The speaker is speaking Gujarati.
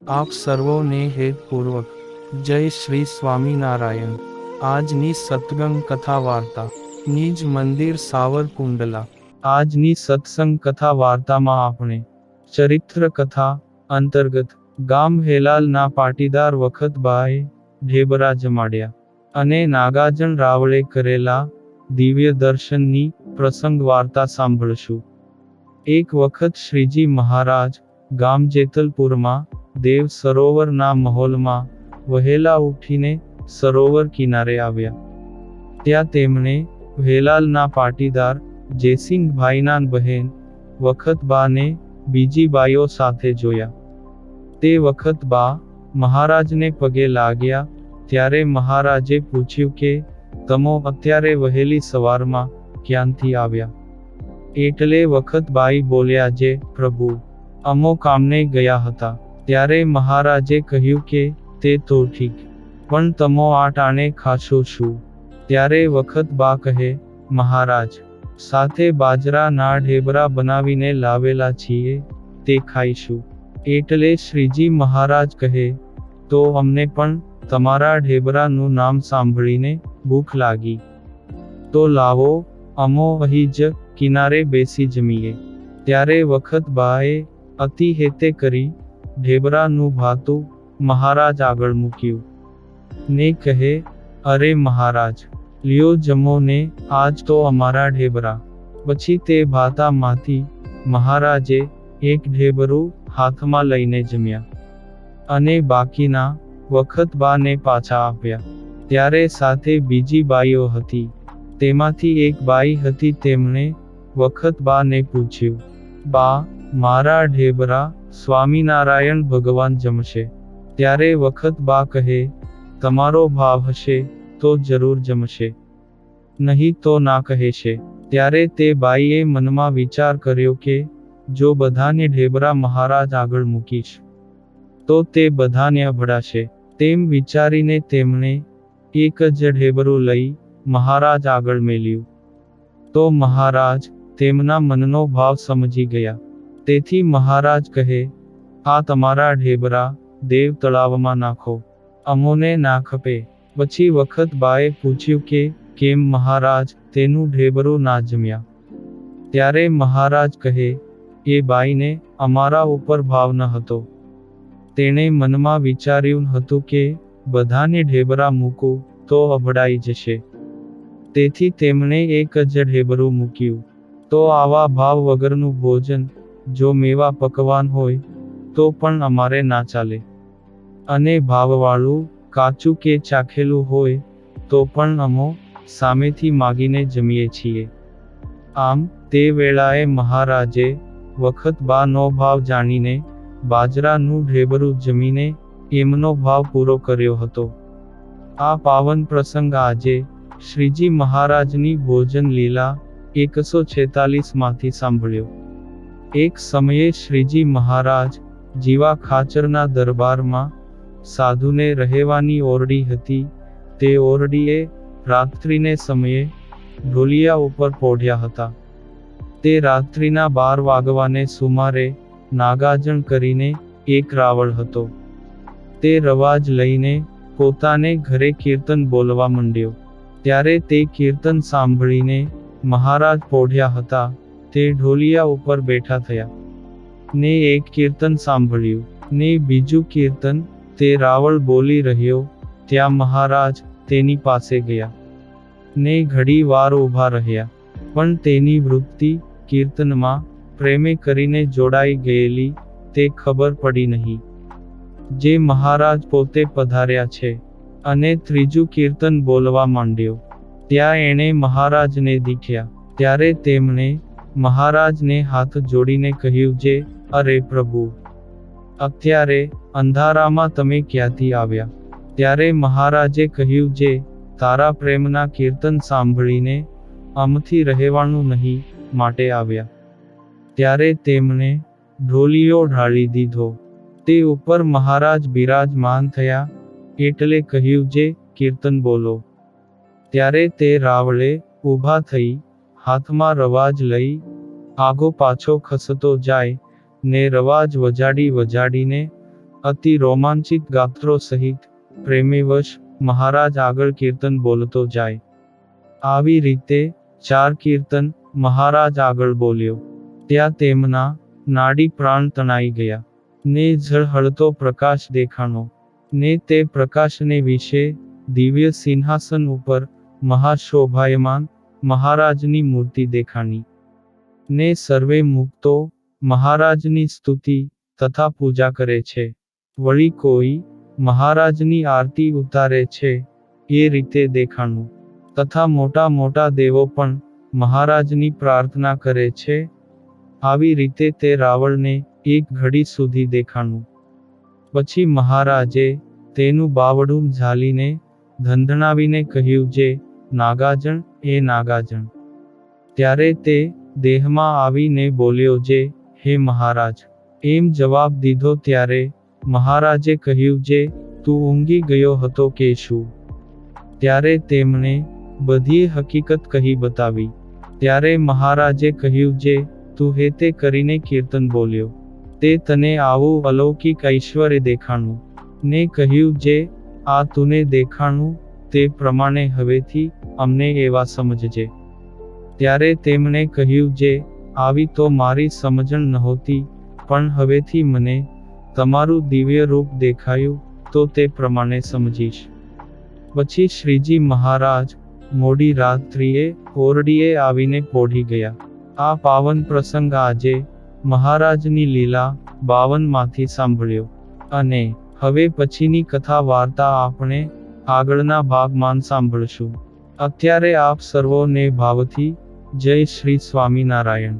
આપ સર્વોને હેતપૂર્વક જય શ્રી સ્વામિનારાયણ। આજની સત્સંગ કથા વાર્તા નિજ મંદિર સાવરકુંડલા। આજની સત્સંગ કથા વાર્તામાં આપણે ચરિત્ર કથા અંતર્ગત ગામ હેલાલના પાટીદાર વખતબાએ ઢેબરા જમાડ્યા અને નાગાજણ રાવળે કરેલા દિવ્ય દર્શનની પ્રસંગ વાર્તા સાંભળશું। એક વખત શ્રીજી મહારાજ ગામ જેતલપુરમાં દેવ સરોવરના મહોલમાં વહેલા ઉઠીને સરોવર કિનારે આવ્યા। ત્યાં તેમણે હેલાલના પાટીદાર જયસિંહભાઈના બહેન વખતબાને બીજી બાઈઓ સાથે જોયા। તે વખતબા મહારાજને પગે લાગ્યા ત્યારે મહારાજે પૂછ્યું કે તમો અત્યારે વહેલી સવારમાં ક્યાંથી આવ્યા? એટલે વખતબાઈ બોલ્યા, જે પ્રભુ, અમો કામને ગયા હતા। ત્યારે મહારાજે કહ્યું કે તે તો ઠીક, પણ તમો આ ટાણે ખાશો શું? ત્યારે વખતબા કહે, મહારાજ, સાથે બાજરાના ઢેબરા બનાવીને લાવેલા છીએ, તે ખાઈશું। એટલે શ્રીજી મહારાજ કહે, તો અમને પણ તમારા ઢેબરાનું નામ સાંભળીને ભૂખ લાગી, તો લાવો અમો અહીં જ કિનારે બેસી જમીએ। ત્યારે વખતબાએ અતિ હેતે કરી ઢેબરાનું ભાતું મહારાજ આગળ મૂક્યું ને કહે, અરે મહારાજ, લ્યો જમો ને આજ તો અમારા ઢેબરા। પછી તે ભાતામાંથી મહારાજે એક ઢેબરું હાથમાં લઈને જમ્યા અને બાકીના વખતબાને પાછા આપ્યા। ત્યારે સાથે બીજી બાઈઓ હતી। તેમાંથી એક બાઈ હતી, તેમણે વખતબાને પૂછ્યું, બા, મારા ઢેબરા સ્વામિનારાયણ ભગવાન જમશે? ત્યારે વખતબા કહે, તમારો ભાવ હશે તો જરૂર જમશે, નહીં તો ના કહેશે। ત્યારે તે બાઈએ મનમાં વિચાર કર્યો કે જો બધાને ઢેબરા મહારાજ આગળ મૂકીશ તો તે બધાને અભડાશે। તેમ વિચારીને તેમણે એક જ ઢેબરું લઈ મહારાજ આગળ મેલ્યું। તો મહારાજ તેમના મનનો ભાવ સમજી ગયા। તેથી મહારાજ કહે, આ તમારા ઢેબરા દેવ તળાવમાં નાખો, અમોને ના ખપે। પછી વખતબાએ પૂછ્યું કે કેમ મહારાજ તેનું ઢેબરું ના જમ્યા? ત્યારે મહારાજ કહે, એ બાઈને અમારા ઉપર ભાવ ન હતો। તેણે મનમાં વિચાર્યું હતું કે બધાને ઢેબરા મૂકું તો અભડાઈ જશે, તેથી તેમણે એક જ ઢેબરું મૂક્યું। તો આવા ભાવ વગરનું ભોજન જો મેવા પકવાન હોય તો પણ અમારે ના ચાલે, અને ભાવવાળું કાચું કે ચાખેલું હોય તો પણ અમો સામેથી માગીને જમીએ છીએ। આમ તે વેળાએ મહારાજે વખતબાનો ભાવ જાણીને બાજરાનું ઢેબરું જમીને એમનો ભાવ પૂરો કર્યો હતો। આ પાવન પ્રસંગ આજે શ્રીજી મહારાજની ભોજન લીલા 146 માંથી સાંભળ્યો। એક સમયે શ્રીજી મહારાજ જીવા ખાચરના દરબારમાં સાધુને રહેવાની ઓરડી હતી। તે ઓરડીએ રાત્રિને સમયે ઢોલિયા ઉપર પોઢ્યા હતા। તે રાત્રિના 12 વાગવાને સુમારે નાગાજણ કરીને એક રાવળ હતો। તે રવાજ લઈને પોતાને ઘરે કીર્તન બોલવા માંડ્યો। ત્યારે તે કીર્તન સાંભળીને મહારાજ પોઢ્યા હતા તે ઢોલિયા ઉપર બેઠા થયા ને એક કીર્તન સાંભળ્યું ને બીજું કીર્તન તે રાવળ બોલી રહ્યો ત્યાં મહારાજ તેની પાસે ગયા ને ઘડી વાર ઊભા રહ્યા, પણ તેની વૃત્તિ કીર્તનમાં પ્રેમે કરીને જોડાઈ ગયેલી તે ખબર પડી નહીં। જે મહારાજ પોતે પધાર્યા છે અને ત્રીજું કીર્તન બોલવા માંડ્યો ત્યાં એણે મહારાજને દીઠ્યા। ત્યારે તેમણે મહારાજને હાથ જોડીને કહ્યું, જે અરે પ્રભુ, અત્યારે અંધારામાં તમે ક્યાંથી આવ્યા? ત્યારે મહારાજે કહ્યું, જે તારા પ્રેમના કીર્તન સાંભળીને અમથી રહેવાનું નહીં માટે આવ્યા। ત્યારે તેમણે ઢોલિયો ઢાળી દીધો। તે ઉપર મહારાજ બિરાજમાન થયા એટલે કહ્યું, જે કીર્તન બોલો। ત્યારે તે રાવળે ઊભા થઈ હાથમાં રવાજ લઈ આગો પાછો ખસતો જાય ને રવાજ વજાડીને અતિ રોમાંચિત ગાત્રો સહિત પ્રેમીવશ મહારાજ આગળ કીર્તન બોલતો જાય. આવી રીતે 4 કીર્તન મહારાજ આગળ બોલ્યો. ત્યાં તેમના નાડી પ્રાણ તણાઈ ગયા, ને ઝળહળતો પ્રકાશ દેખાણો, ને તે પ્રકાશને વિશે દિવ્ય સિંહાસન ઉપર મહાશોભાયમાન મહારાજની મૂર્તિ દેખાણી. ને સર્વે મુક્તો મહારાજની સ્તુતિ તથા પૂજા કરે છે. વળી કોઈ મહારાજની આરતી ઉતારે છે, એ રીતે દેખાણું. તથા મોટા મોટા દેવો પણ મહારાજની પ્રાર્થના કરે છે. આવી રીતે તે રાવણને એક ઘડી સુધી દેખાણું. પછી મહારાજે તેનું બાવડું ઝાલીને ધંધણાવીને કહ્યું, જે નાગાજણ એ નાગાજણ. ત્યારે તે દેહમાં આવીને બોલ્યો, જે હે મહારાજ. એમ જવાબ દીધો ત્યારે મહારાજે કહ્યું, જે તું ઊંઘી ગયો હતો કે શું? ત્યારે તેમણે બધી હકીકત કહી બતાવી. ત્યારે મહારાજે કહ્યું, જે તું હે તે કરીને કીર્તન બોલ્યો, તે તને આવું અલૌકિક ઐશ્વર્ય દેખાણું. ને કહ્યું, જે આ તુને દેખાણું તે પ્રમાણે હવેથી અમને એવા સમજજે. ત્યારે તેમણે કહ્યું, જે આવી તો મારી સમજણ નહોતી, પણ હવેથી મને તમારું દિવ્ય રૂપ દેખાયું, તો તે પ્રમાણે સમજીશ. પછી શ્રીજી મહારાજ મોડી રાત્રિએ ઓરડીએ આવીને પોઢી ગયા. આ પાવન પ્રસંગ આજે મહારાજની લીલા 52 માંથી સાંભળ્યો. અને હવે પછીની કથા વાર્તા આપણે આગળના ભાગમાં સાંભળશું. અત્યારે આપ સર્વોને ભાવથી જય શ્રી સ્વામિનારાયણ.